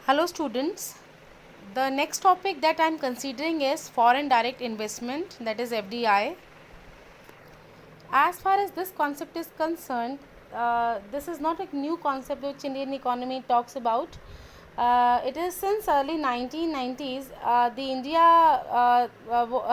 Hello students. The next topic that I am considering is foreign direct investment, that is FDI. As far as this concept is concerned, this is not a new concept which Indian economy talks about. It is since early 1990s, the India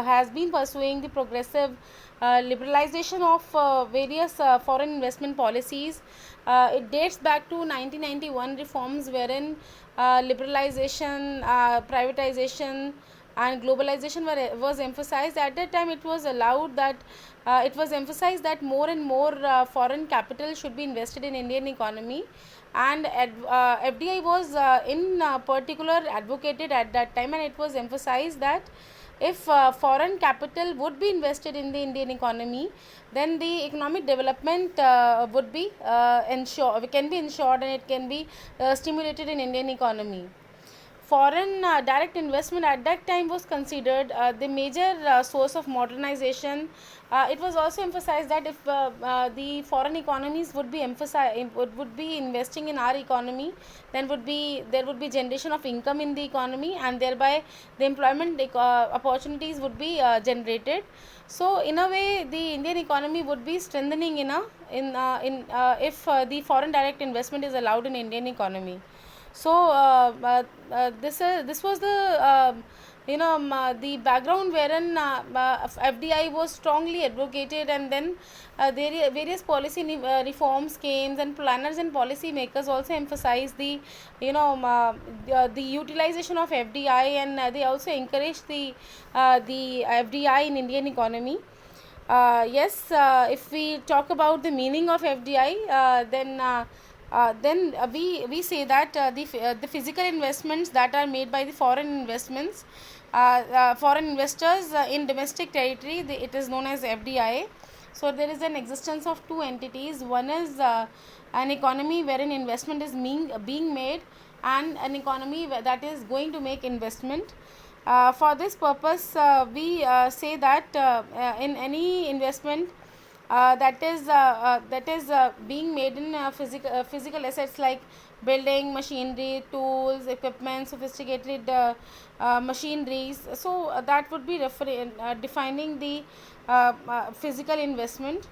has been pursuing the progressive liberalization of various foreign investment policies. It dates back to 1991 reforms wherein liberalization, privatization and globalization was emphasized. At that time it was allowed that it was emphasized that more and more foreign capital should be invested in Indian economy, and FDI was in particular advocated at that time, and it was emphasized that if foreign capital would be invested in the Indian economy, then the economic development would be can be ensured, and it can be stimulated in Indian economy. Foreign direct investment at that time was considered the major source of modernization. It was also emphasized that if the foreign economies would be investing in our economy, then there would be generation of income in the economy, and thereby the employment opportunities would be generated. So in a way, the Indian economy would be strengthening if the foreign direct investment is allowed in Indian economy. So this was the background wherein FDI was strongly advocated, and then various policy reforms came, and planners and policy makers also emphasized the utilization of FDI, and they also encouraged the FDI in Indian economy. Yes, if we talk about the meaning of FDI, then we say that the physical investments that are made by the foreign investors in domestic territory, it is known as FDI. So there is an existence of two entities. One is an economy wherein investment is being made, and an economy that is going to make investment. For this purpose, we say that in any investment that is being made in physical assets like building, machinery, tools, equipment, sophisticated machineries. So that would be defining the physical investment.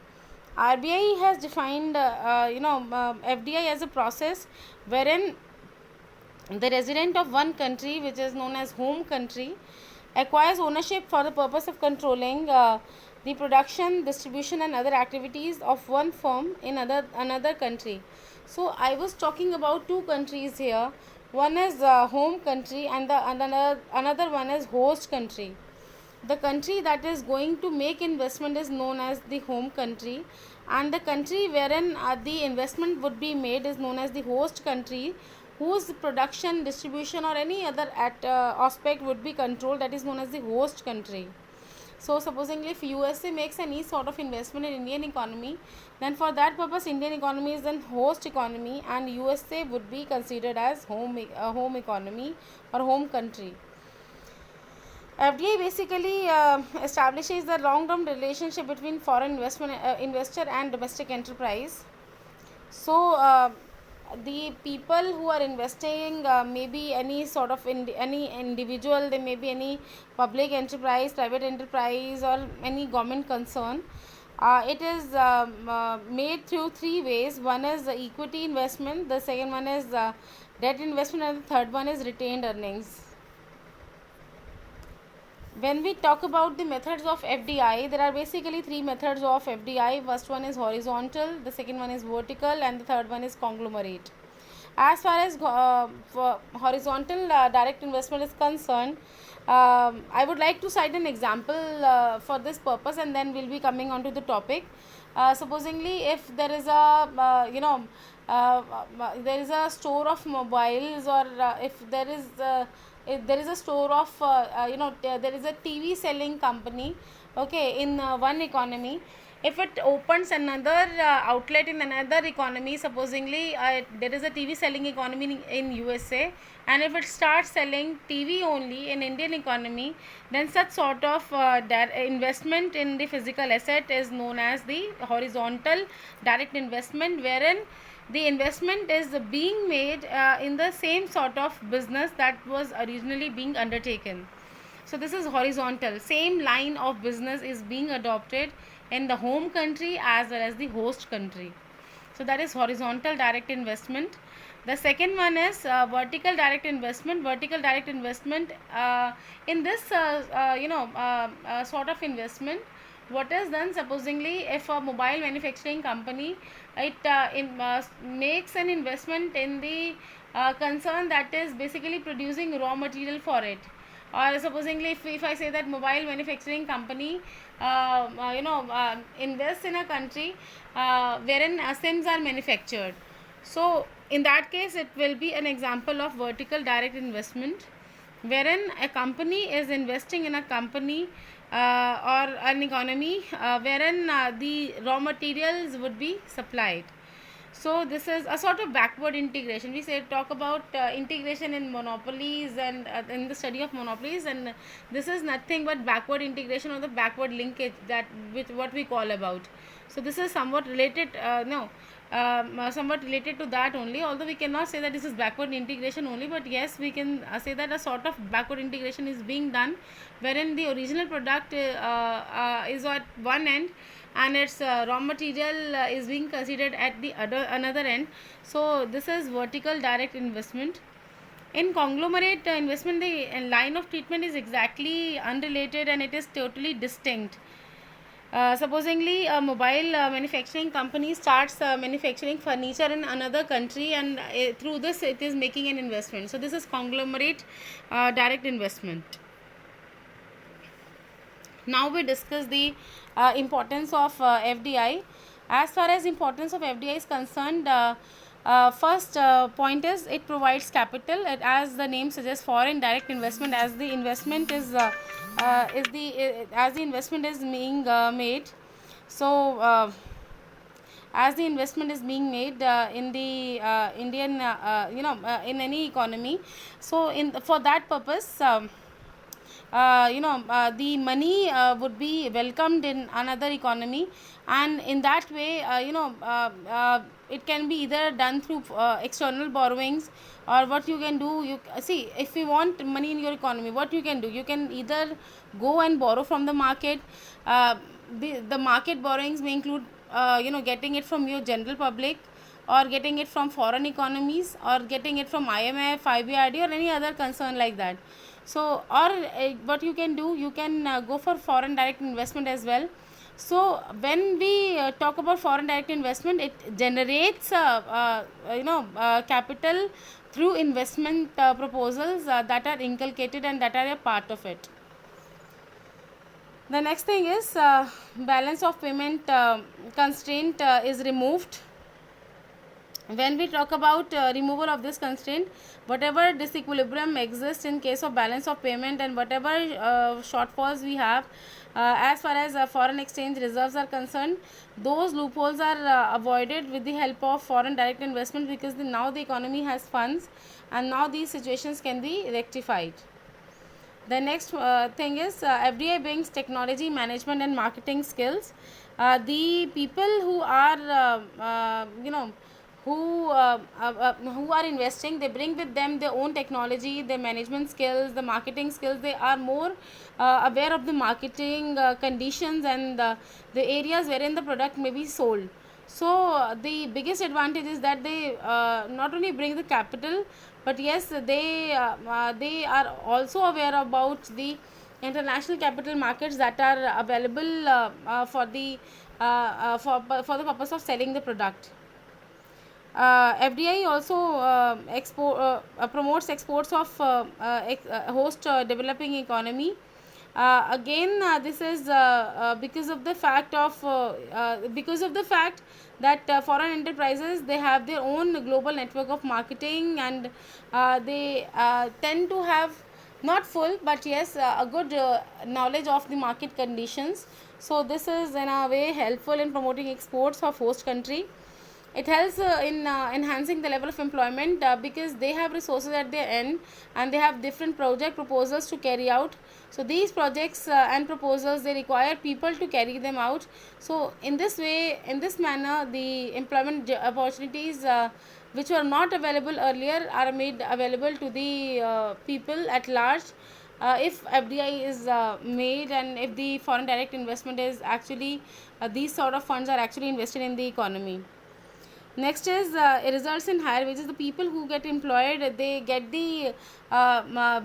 RBI has defined FDI as a process wherein the resident of one country, which is known as home country, acquires ownership for the purpose of controlling the production, distribution and other activities of one firm in another country. So I was talking about two countries here. One is home country, and another one is host country. The country that is going to make investment is known as the home country, and the country wherein the investment would be made is known as the host country, whose production, distribution or any other aspect would be controlled, that is known as the host country. So supposing if USA makes any sort of investment in Indian economy, then for that purpose Indian economy is then host economy, and USA would be considered as home economy or home country. FDI basically establishes the long-term relationship between foreign investor and domestic enterprise. So the people who are investing may be any sort of any individual, they may be any public enterprise, private enterprise or any government concern. It is made through three ways. One is the equity investment, the second one is debt investment, and the third one is retained earnings. When we talk about the methods of FDI, there are basically three methods of FDI. First one is horizontal, the second one is vertical, and the third one is conglomerate. As far as horizontal direct investment is concerned, I would like to cite an example for this purpose, and then we'll be coming on to the topic. Supposingly, if there is a store of mobiles, or if there is a store of there is a TV selling company, okay, in one economy. If it opens another outlet in another economy, supposingly there is a TV selling economy in USA, and if it starts selling TV only in Indian economy, then such sort of investment in the physical asset is known as the horizontal direct investment, wherein the investment is being made in the same sort of business that was originally being undertaken. So this is horizontal. Same line of business is being adopted in the home country as well as the host country. So that is horizontal direct investment. The second one is vertical direct investment. Vertical direct investment, in this sort of investment, what is done, supposingly if a mobile manufacturing company, it makes an investment in the concern that is basically producing raw material for it. Or supposingly if I say that mobile manufacturing company invests in a country wherein SIMs are manufactured, so in that case it will be an example of vertical direct investment, wherein a company is investing in a company or an economy wherein the raw materials would be supplied. So this is a sort of backward integration. We say talk about integration in monopolies and in the study of monopolies, and this is nothing but backward integration or the backward linkage, that with what we call about. So this is somewhat related, somewhat related to that only, although we cannot say that this is backward integration only, but yes, we can say that a sort of backward integration is being done, wherein the original product is at one end and its raw material is being considered at the another end. So this is vertical direct investment. In conglomerate investment, the line of treatment is exactly unrelated and it is totally distinct. Supposingly a mobile manufacturing company starts manufacturing furniture in another country, and through this it is making an investment. So this is conglomerate direct investment. Now we discuss the importance of FDI. As far as importance of FDI is concerned, first point is it provides capital. As the name suggests, foreign direct investment, as the investment is as the investment is being made. So as the investment is being made in the Indian, in any economy, so for that purpose, the money would be welcomed in another economy, and in that way, it can be either done through external borrowings, or what you can do, you see, if you want money in your economy, what you can do, you can either go and borrow from the market. The market borrowings may include getting it from your general public, or getting it from foreign economies, or getting it from IMF, IBRD, or any other concern like that. So, or what you can do, you can go for foreign direct investment as well. So when we talk about foreign direct investment, it generates capital through investment proposals that are inculcated and that are a part of it. The next thing is balance of payment constraint is removed. When we talk about removal of this constraint, whatever disequilibrium exists in case of balance of payment, and whatever shortfalls we have as far as foreign exchange reserves are concerned, those loopholes are avoided with the help of foreign direct investment, because now the economy has funds and now these situations can be rectified. The next thing is FDI brings technology, management and marketing skills. The people who are who are investing, they bring with them their own technology, their management skills, the marketing skills. They are more aware of the marketing conditions and the areas wherein the product may be sold. So the biggest advantage is that they not only bring the capital, but yes, they are also aware about the international capital markets that are available for the purpose of selling the product. FDI also promotes exports of host developing economy. This is because of the fact that foreign enterprises, they have their own global network of marketing, and they tend to have not full, but yes, a good knowledge of the market conditions. So this is in a way helpful in promoting exports of host country. It helps in enhancing the level of employment because they have resources at their end, and they have different project proposals to carry out. So these projects and proposals, they require people to carry them out. So in this way, in this manner, the employment opportunities which were not available earlier are made available to the people at large. If FDI is made, and if the foreign direct investment is actually, these sort of funds are actually invested in the economy. Next is it results in higher wages. The people who get employed, they get the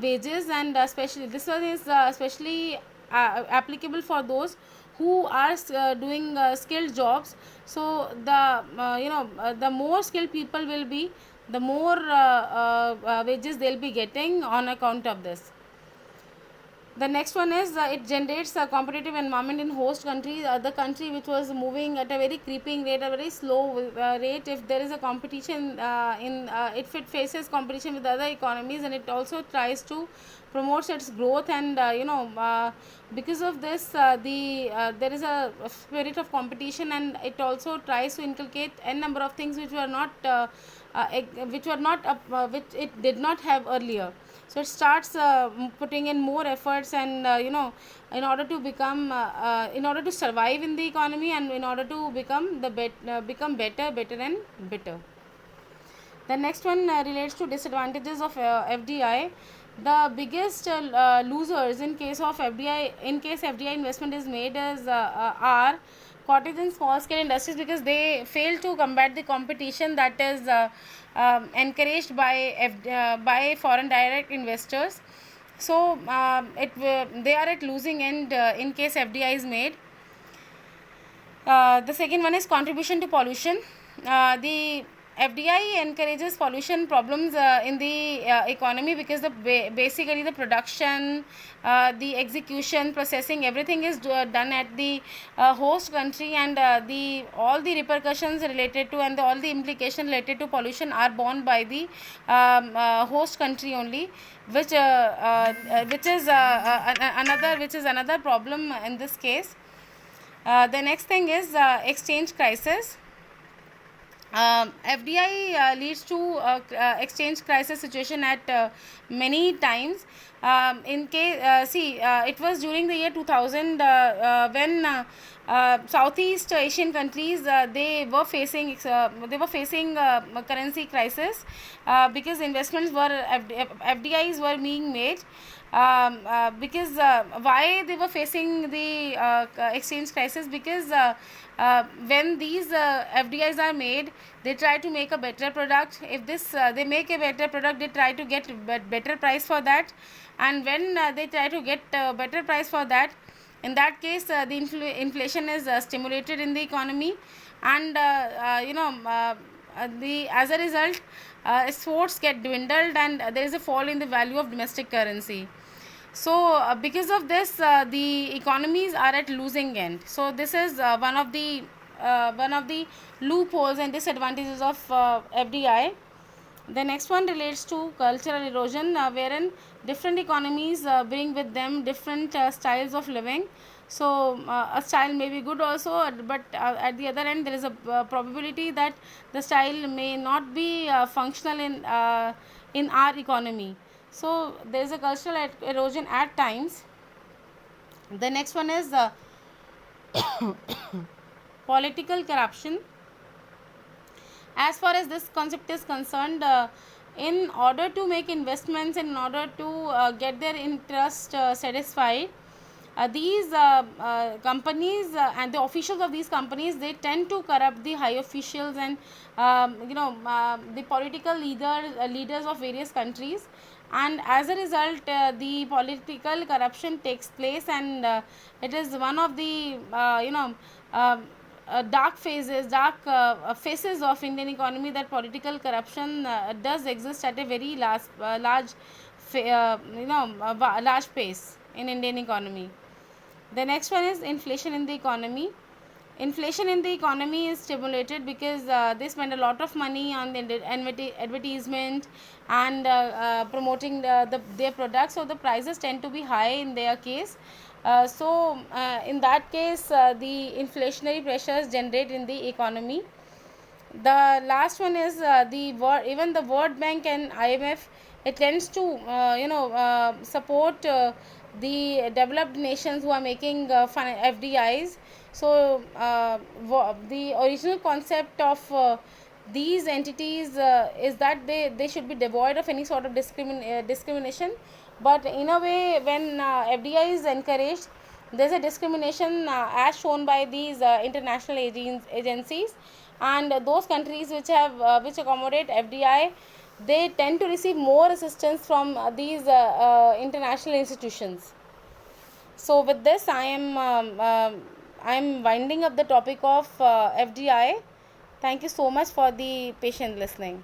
wages, and especially this one is especially applicable for those who are doing skilled jobs. So the the more skilled people will be, the more wages they'll be getting on account of this. The next one is it generates a competitive environment in host country, the country which was moving at a very creeping rate, a very slow rate. If there is a competition if it faces competition with other economies, and it also tries to promote its growth, and because of this, there is a spirit of competition, and it also tries to inculcate a number of things which were not which it did not have earlier. So it starts putting in more efforts, and in order to become in order to survive in the economy, and in order to become become better and better. The next one relates to disadvantages of FDI. The biggest losers in case of FDI, in case FDI investment is made, are cottage and small scale industries, because they fail to combat the competition that is encouraged by foreign direct investors. So they are at losing end in case FDI is made. The second one is contribution to pollution. The FDI encourages pollution problems in the economy, because basically the production, the execution, processing, everything is done at the host country, and the all the repercussions related to, and all the implications related to pollution are borne by the host country only, which is another problem in this case. The next thing is exchange crisis. FDI leads to exchange crisis situation at many times. In case it was during the year 2000 when Southeast Asian countries they were facing currency crisis, because investments were FDIs were being made. Because why they were facing the exchange crisis? Because when these FDIs are made, they try to make a better product. If this they make a better product, they try to get better price for that, and when they try to get better price for that, in that case the inflation is stimulated in the economy, and the as a result exports get dwindled, and there is a fall in the value of domestic currency. So because of this the economies are at losing end. So this is one of the loopholes and disadvantages of FDI. The next one relates to cultural erosion, wherein different economies bring with them different styles of living. So a style may be good also, but at the other end there is a probability that the style may not be functional in our economy. So there is a cultural erosion at times. The next one is political corruption. As far as this concept is concerned, in order to make investments, in order to get their interest satisfied, these companies and the officials of these companies, they tend to corrupt the high officials, and the political leaders of various countries, and as a result the political corruption takes place, and it is one of the dark faces of Indian economy, that political corruption does exist at a very large large pace in Indian economy. The next one is inflation in the economy. Inflation in the economy is stimulated because they spend a lot of money on the advertisement and promoting their products, so the prices tend to be high in their case. In that case the inflationary pressures generate in the economy. The last one is even the World Bank and IMF. It tends to support the developed nations who are making FDIs. So the original concept of these entities is that they should be devoid of any sort of discrimination. But in a way, when FDI is encouraged, there's a discrimination as shown by these international agencies, and those countries which accommodate FDI, they tend to receive more assistance from these international institutions. So with this, I am winding up the topic of FDI. Thank you so much for the patient listening.